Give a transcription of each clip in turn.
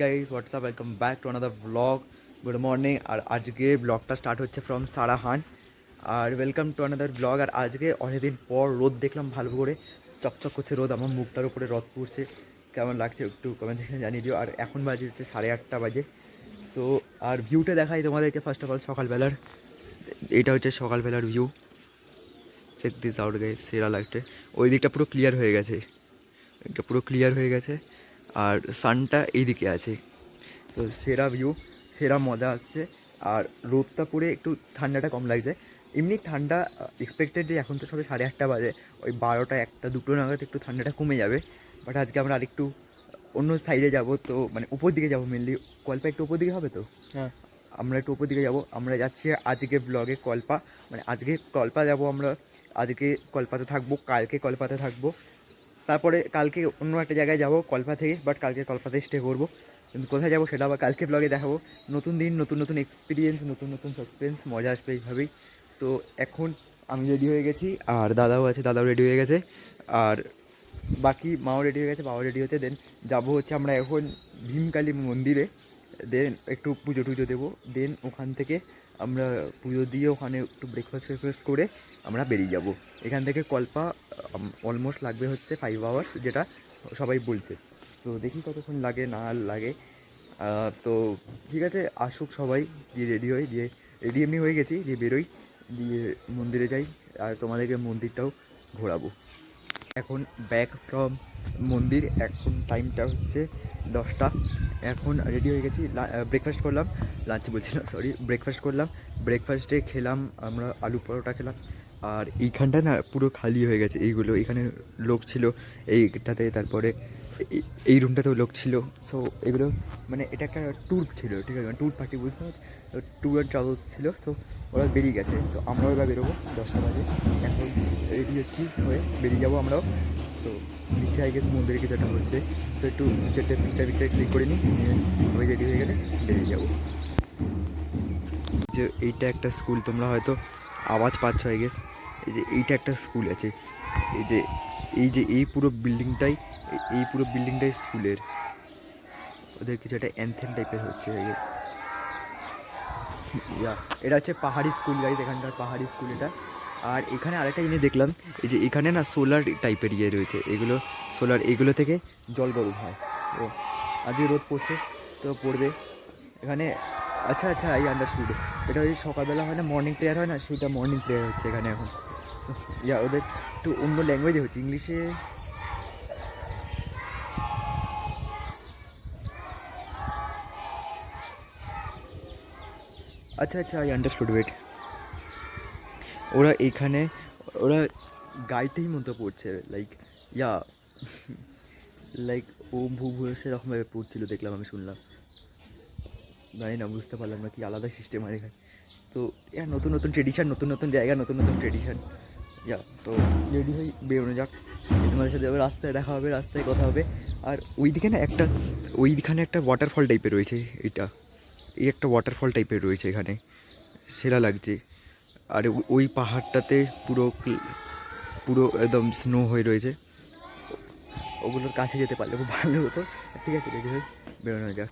Guys what's up welcome back to another blog. Good morning. আর আজকে ব্লগটা স্টার্ট হচ্ছে ফ্রম সারাহান। আর ওয়েলকাম টু আনাদার ব্লগ। আর আজকে অনেকদিন পর রোদ দেখলাম, ভালো করে চকচক করছে রোদ, আমার মুখটার উপরে রোদ পড়ছে। কেমন লাগছে একটু কমেন্ট সেকশনে জানিয়ে দিও। আর এখন বাজে হচ্ছে 8:30 বাজে। সো আর ভিউটা দেখাই তোমাদেরকে। ফার্স্ট অফ অল সকালবেলার, এটা হচ্ছে সকালবেলার view. Check this out guys, সেরা লাগছে। ওই দিকটা পুরো ক্লিয়ার হয়ে গেছে, এটা পুরো ক্লিয়ার হয়ে গেছে। আর সানটা এই দিকে আছে, তো সেরা ভিউ, সেরা মজা আসছে। আর রোদটা পড়ে একটু ঠান্ডাটা কম লাগছে। এমনি ঠান্ডা এক্সপেক্টেড যে এখন তো সবে 8:30 বাজে, ওই 12টা 1টা 2টো নাগাদ একটু ঠান্ডাটা কমে যাবে। বাট আজকে আমরা আরেকটু অন্য সাইডে যাব, তো মানে উপর দিকে যাব মেনলি। কল্পা একটু উপর দিকে হবে, তো হ্যাঁ আমরা একটু উপর দিকে যাব। আমরা যাচ্ছি আজকে ব্লগে কল্পা, মানে আজকে কল্পা যাব আমরা। আজকে কল্পাতে থাকবো, কালকে কল্পাতে থাকবো, তারপরে কালকে অন্য একটা জায়গায় যাব কল্পা থেকে। বাট কালকে কল্পাতে স্টে করবো, কিন্তু কোথায় যাবো সেটা আবার কালকে ব্লগে দেখাবো। নতুন দিন, নতুন নতুন এক্সপিরিয়েন্স, নতুন নতুন সাসপেন্স, মজা আসবে এইভাবেই। সো এখন আমি রেডি হয়ে গেছি, আর দাদাও আছে, দাদাও রেডি হয়ে গেছে। আর বাকি মাও রেডি হয়ে গেছে, বাবাও রেডি হচ্ছে। দেন যাবো হচ্ছে আমরা এখন ভীমকালী মন্দিরে। দেন একটু পুজো টুজো দেবো। দেন ওখান থেকে আমরা পুজো দিয়ে ওখানে একটু ব্রেকফাস্ট করে আমরা বেরিয়ে যাব এখান থেকে। কল্পা অলমোস্ট লাগবে হচ্ছে 5 আওয়ার্স, যেটা সবাই বলছে। তো দেখি কতক্ষণ লাগে না লাগে। তো ঠিক আছে, আসুক সবাই, দিয়ে রেডি হই, দিয়ে রেডি এমনি হয়ে গেছি, দিয়ে বেরোই, দিয়ে মন্দিরে যাই। আর তোমাদেরকে মন্দিরটাও ঘোরাবো। এখন ব্যাক ফ্রম মন্দির, এখন টাইমটা হচ্ছে 10টা। এখন রেডি হয়ে গেছি, ব্রেকফাস্ট করলাম, লাঞ্চ বলছিলাম সরি, ব্রেকফাস্ট করলাম। ব্রেকফাস্টে খেলাম আমরা আলু পরোটা খেলাম। আর এইখানটা না পুরো খালি হয়ে গেছে, এইগুলো এখানে লোক ছিল এইটাতে, তারপরে এই রুমটাতেও লোক ছিল। সো এগুলো মানে এটা একটা ট্যুর ছিল, ঠিক আছে, ট্যুর পার্টি বুঝতে পারছি, ট্যুর অ্যান্ড ট্রাভেলস ছিল। তো ওরা বেরিয়ে গেছে, তো আমরাও এবার বেরোবো 10টা বাজে। এখন রেডি হচ্ছি, হয়ে বেরিয়ে যাবো আমরাও। তো নিচে আই গেছে মন্দিরে কিছু একটা হচ্ছে, তো একটু চারটে পিকচার ক্লিক করে নিই, নিয়ে ওই রেডি হয়ে গেলে বেরিয়ে যাবো। যে এইটা একটা স্কুল, তোমরা হয়তো আওয়াজ পাচ্ছ আই গেস। এই যে এইটা একটা স্কুল আছে, এই যে এই পুরো বিল্ডিংটাই, এই পুরো বিল্ডিংটাই স্কুলের। ওদের কিছু একটা অ্যানথেম টাইপের হচ্ছে আই গেস। ইয়া, এটা হচ্ছে পাহাড়ি স্কুল গাইজ, এখানকার পাহাড়ি স্কুল এটা। আর এখানে আরেকটা জিনিস দেখলাম, এই যে এখানে না সোলার টাইপের ইয়ে রয়েছে, এগুলো সোলার, এগুলো থেকে জল গরম হয়। তো আজকে রোদ পড়ছে, তো পড়বে এখানে। আচ্ছা আচ্ছা, আই আন্ডারস্টুড। এটা ওই সকালবেলা হয় না, মর্নিং প্রেয়ার হয় না, সেটা মর্নিং প্রেয়ার হচ্ছে এখানে এখন। ইয়া, ওদের একটু অন্য ল্যাঙ্গুয়েজে হচ্ছে, ইংলিশে। আচ্ছা আচ্ছা, আই আন্ডারস্টুড, ওয়েট। ওরা এইখানে, ওরা গাইতেই মতো পড়ছে, লাইক ইয়া, লাইক ওম ভূ ভূ সেরকমভাবে পড়ছিল, দেখলাম, আমি শুনলাম, জানি না, বুঝতে পারলাম না কি আলাদা সিস্টেম আর এখানে। তো ইয়া, নতুন নতুন ট্রেডিশন, নতুন নতুন জায়গা, নতুন নতুন ট্রেডিশন। ইয়া, তো রেডি হয়ে বেরোনো যাক। তোমাদের সাথে আবার রাস্তায় দেখা হবে, রাস্তায় কথা হবে। আর ওইদিকে না একটা, ওইখানে একটা ওয়াটারফল টাইপের রয়েছে, এইটা, এই একটা ওয়াটারফল টাইপের রয়েছে এখানে, সেরা লাগছে। আর ওই পাহাড়টাতে পুরো পুরো একদম স্নো হয়ে রয়েছে, ওগুলোর কাছে যেতে পারলে খুব ভালো হতো। ঠিক আছে, রেডি হয়ে বেরোনো যাক।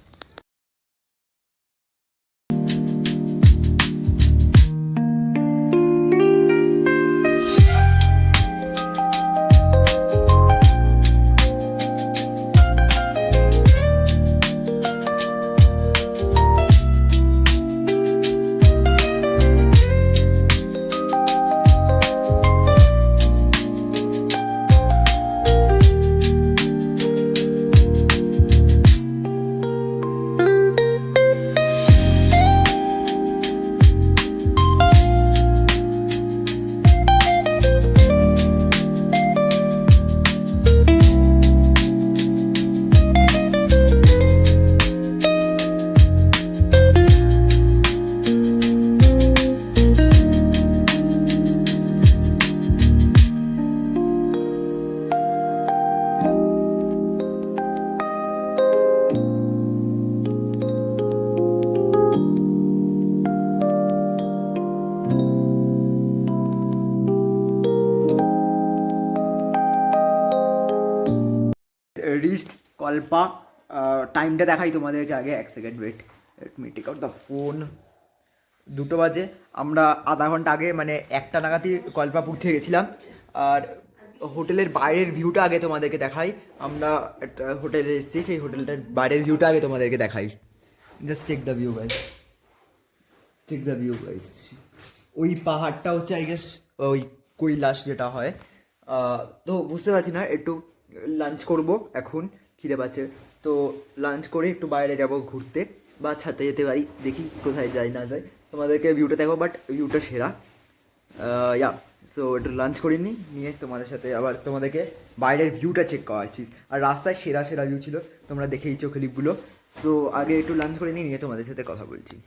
রিস্ট কল্পা, টাইমটা দেখাই তোমাদেরকে আগে, 1 second wait, let me take out the phone. 2টো বাজে। আমরা আধা ঘন্টা আগে মানে 1টা নাগাদই কল্পাপুর থেকে গেছিলাম। আর হোটেলের বাইরের ভিউটা আগে তোমাদেরকে দেখাই। আমরা একটা হোটেলে এসেছি, সেই হোটেলটার বাইরের ভিউটা আগে তোমাদেরকে দেখাই। Just check the view guys, check the view guys. ওই পাহাড়টা হচ্ছে আই গেস ওই কৈলাস যেটা হয়। তো বুঝতে পারছি না, একটু লাঞ্চ করব এখন, খিদে পাচ্ছে। তো লাঞ্চ করে একটু বাইরে যাব ঘুরতে, বা ছাদে যেতে পারি, দেখি কোথায় যাই না যাই। তোমাদেরকে ভিউটা দেখো, বাট ভিউটা সেরা। ইয়া, সো একটু লাঞ্চ করে নিয়ে তোমাদের সাথে আবার তোমাদেরকে বাইরের ভিউটা চেক করাচ্ছি। আর রাস্তায় সেরা সেরা ভিউ ছিল, তোমরা দেখেইছো ক্লিপগুলো। তো আগে একটু লাঞ্চ করে নিয়ে তোমাদের সাথে কথা বলছি।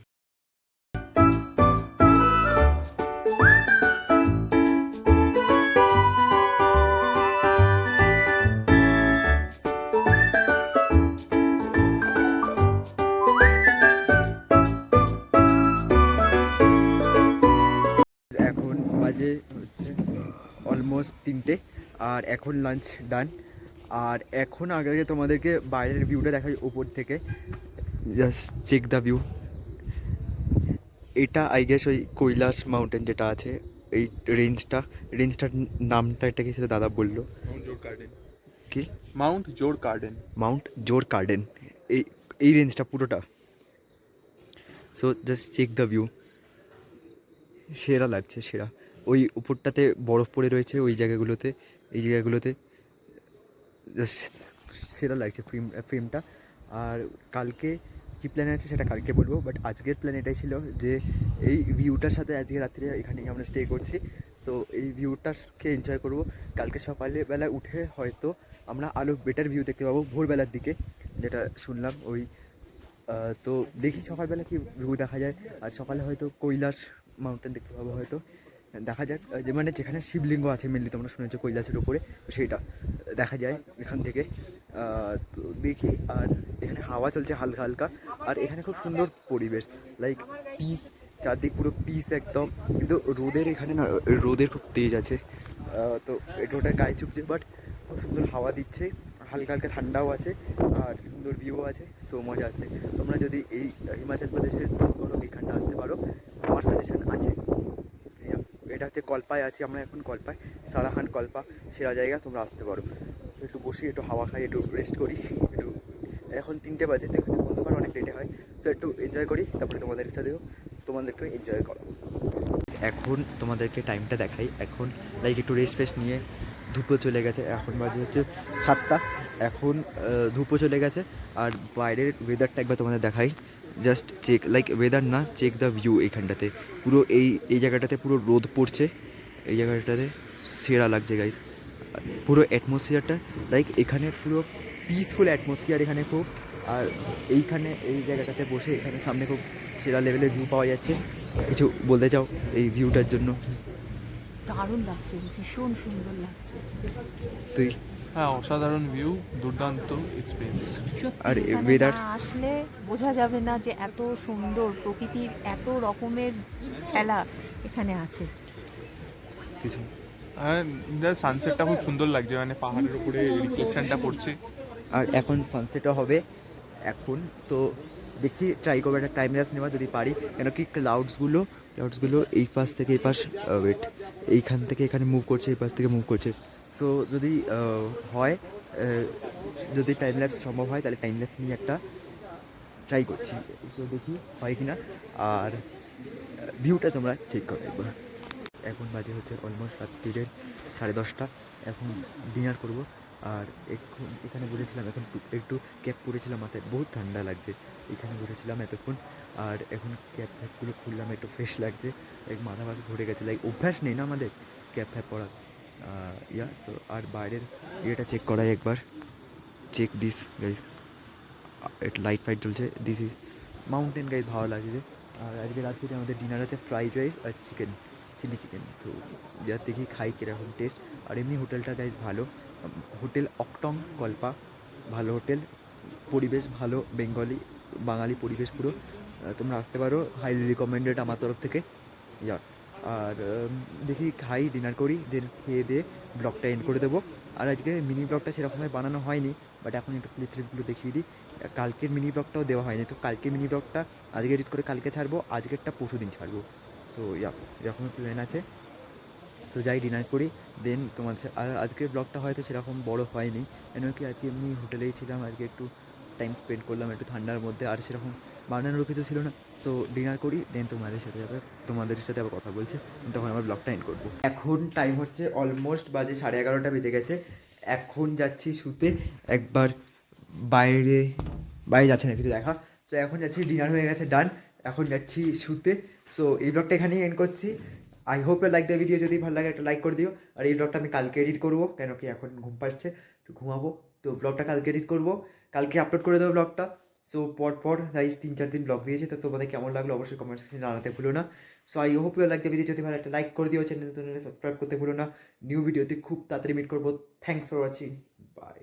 এখন বাজে হচ্ছে অলমোস্ট 3টে, আর এখন লাঞ্চ ডান। আর এখন আগে তোমাদেরকে বাইরের ভিউটা দেখাই উপর থেকে। Just check the view. এটা আই গেস ওই কৈলাস মাউন্টেন যেটা আছে, এই রেঞ্জটার নামটা এটা কি সেটা দাদা বললো। কি মাউন্ট জোর গার্ডেন। মাউন্ট জোর গার্ডেন, এই রেঞ্জটা পুরোটা। So just check the view, সেরা লাগছে সেরা। ওই উপরটাতে বরফ পড়ে রয়েছে, ওই জায়গাগুলোতে, এই জায়গাগুলোতে জাস্ট সেরা লাগছে ফ্রেমটা। আর কালকে কী প্ল্যান আছে সেটা কালকে বলবো, বাট আজকের প্ল্যান এটাই ছিল যে এই ভিউটার সাথে আজকে রাত্রে এখানেই আমরা স্টে করছি। সো এই ভিউটাকে এনজয় করবো। কালকে সকালবেলা উঠে হয়তো আমরা আরও বেটার ভিউ দেখতে পাবো ভোরবেলার দিকে, যেটা শুনলাম। ওই তো দেখি সকালবেলা কি ভিউ দেখা যায়। আর সকালে হয়তো কৈলাস মাউন্টেন দেখতে পাবো, হয়তো দেখা যাক। যে মানে যেখানে শিবলিঙ্গ আছে মেনলি, তোমরা শুনেছো কৈলাসের উপরে, তো সেইটা দেখা যায় এখান থেকে। তো দেখি। আর এখানে হাওয়া চলছে হালকা হালকা, আর এখানে খুব সুন্দর পরিবেশ, লাইক পিস, চারদিক পুরো পিস একদম। কিন্তু রোদের এখানে না, রোদের খুব তেজ আছে। তো রোদের গায়ে চুপছে, বাট খুব সুন্দর হাওয়া দিচ্ছে, হালকা হালকা ঠান্ডাও আছে, আর সুন্দর ভিউও আছে। সো মজা আসছে। তোমরা যদি এই হিমাচল প্রদেশের কোনো এখানটা আসতে পারো, আমার সাজেশন আছে। এটা হচ্ছে কল্পায় আছি আমরা এখন, কল্পায়, সারাহান কল্পা, সেরা জায়গা, তোমরা আসতে পারো। সো একটু বসি, একটু হাওয়া খাই, একটু রেস্ট করি, একটু। এখন 3টে বাজে, তো এখানে অন্ধকার অনেক লেটে হয়। সো একটু এনজয় করি, তারপরে তোমাদেরকে এনজয় করো। এখন তোমাদেরকে টাইমটা দেখাই। এখন লাইক একটু রেস্ট ফ্রেস্ট নিয়ে ধূপও চলে গেছে, এখন বাজে হচ্ছে 7টা। এখন ধূপও চলে গেছে। আর বাইরের ওয়েদারটা একবার তোমাদের দেখাই। জাস্ট চেক, লাইক ওয়েদার না, চেক দ্য ভিউ। এইখানটাতে পুরো এই জায়গাটাতে পুরো রোদ পড়ছে, এই জায়গাটাতে সেরা লাগছে গাইজ। পুরো অ্যাটমসফিয়ারটা, লাইক এখানে পুরো পিসফুল অ্যাটমসফিয়ার এখানে খুব। আর এইখানে এই জায়গাটাতে বসে এখানে সামনে খুব সেরা লেভেলের ভিউ পাওয়া যাচ্ছে। কিছু বলতে চাও এই ভিউটার জন্য? দারুণ লাগছে, ভীষণ সুন্দর লাগছে। তুই? হ্যাঁ, অসাধারণ ভিউ, দুর্দান্ত এক্সপিরিয়েন্স। আর সত্যি এখানে weather? না আসলে বোঝা যাবে না যে এত সুন্দর প্রকৃতির এত রকমের খেলা এখানে আছে। কিছু? হ্যাঁ, সানসেটটা খুব সুন্দর লাগছে, মানে পাহাড়ের উপরে রিফ্লেকশনটা পড়ছে। আর এখন সানসেটও হবে এখন। তো দেখছি ট্রাই করবো একটা টাইম ল্যাপস নেওয়া যদি পারি, কেন কি ক্লাউডসগুলো এই পাশ থেকে এই পাশ, ওয়েট, এইখান থেকে এখানে মুভ করছে, এই পাশ থেকে মুভ করছে। সো যদি হয়, যদি টাইম ল্যাপস সম্ভব হয়, তাহলে টাইম ল্যাপস নিয়ে একটা ট্রাই করছি। সো দেখি হয় কি না। আর ভিউটা তোমরা চেক করো একবার। এখন বাজে হচ্ছে অলমোস্ট রাত্রিরের 10:30। এখন ডিনার করব। আর এখন এখানে বসেছিলাম, এখন একটু ক্যাপ পরেছিলাম মাথায়, বহুত ঠান্ডা লাগছে। এখানে বসেছিলাম এতক্ষণ, আর এখন ক্যাপগুলো খুললাম, একটু ফ্রেশ লাগছে। এক মাথা ধরে গেছে, লাইক অভ্যাস নেই না আমাদের ক্যাপ পরা। তো আর বাইরের ইয়েটা চেক করাই একবার। চেক দিস গাইস, একটু লাইট ফাইট চলছে। দিস ইজ মাউন্টেন গাইজ, ভালো লাগছে। আর আজকে রাত্রিতে আমাদের ডিনার আছে ফ্রাইড রাইস আর চিলি চিকেন। তো যার দেখি খাই কীরকম টেস্ট। আর এমনি হোটেলটা গাইজ ভালো, হোটেল অকটং কল্পা, ভালো হোটেল, পরিবেশ ভালো, বাঙালি পরিবেশ পুরো। তোমরা আসতে পারো, হাইলি রিকমেন্ডেড আমার তরফ থেকে। আর দেখি খাই, ডিনার করি, দেন খেয়ে দিয়ে ব্লগটা এন্ড করে দেবো। আর আজকে মিনি ব্লগটা সেরকমভাবে বানানো হয়নি, বাট এখন একটু ক্লিপগুলো দেখিয়ে দিই। কালকের মিনি ব্লগটাও দেওয়া হয়নি, তো কালকের মিনি ব্লগটা আজকে এডিট করে কালকে ছাড়বো, আজকেরটা পরশু দিন ছাড়বো। সো এরকমই প্ল্যান আছে। তো যাই ডিনার করি, দেন তোমাদের আর আজকের ব্লগটা হয়তো সেরকম বড় হয়নি, কেন কি আজকে এমনি হোটেলেই ছিলাম, আজকে একটু টাইম স্পেন্ড করলাম একটু ঠান্ডার মধ্যে, আর সেরকম বানানোরও কিছু ছিল না। সো ডিনার করি, দেন তোমাদের সাথে আবার কথা বলছে, তখন আমার ব্লগটা এন্ড করবো। এখন টাইম হচ্ছে অলমোস্ট বাজে 11:30 বেজে গেছে। এখন যাচ্ছি শুতে। একবার বাইরে বাইরে যাচ্ছে না কিছু দেখা। তো এখন যাচ্ছি, ডিনার হয়ে গেছে, ডান। এখন যাচ্ছি শুতে। সো এই ব্লগটা এখানেই এন্ড করছি। I hope like the video. যদি ভালো লাগে একটা লাইক করে দিও। আর এই ব্লগটা আমি কালকে এডিট করবো, কেন কি এখন ঘুম পাচ্ছে, একটু ঘুমাবো। তো ব্লগটা কালকে এডিট করবো, কালকে আপলোড করে দেবো ব্লগটা। সো পর গাইস 3-4 দিন ব্লগ দিয়েছে, তো তোমাদের কেমন লাগলো অবশ্যই কমেন্ট সেকশনে জানাতে ভুলো না। So I hope you like the video. যদি ভালো একটা লাইক করে দিও, চ্যানেলে সাবস্ক্রাইব করতে ভুলো না। নিউ ভিডিওতে খুব তাড়াতাড়ি মিট করবো। Thanks for watching, by.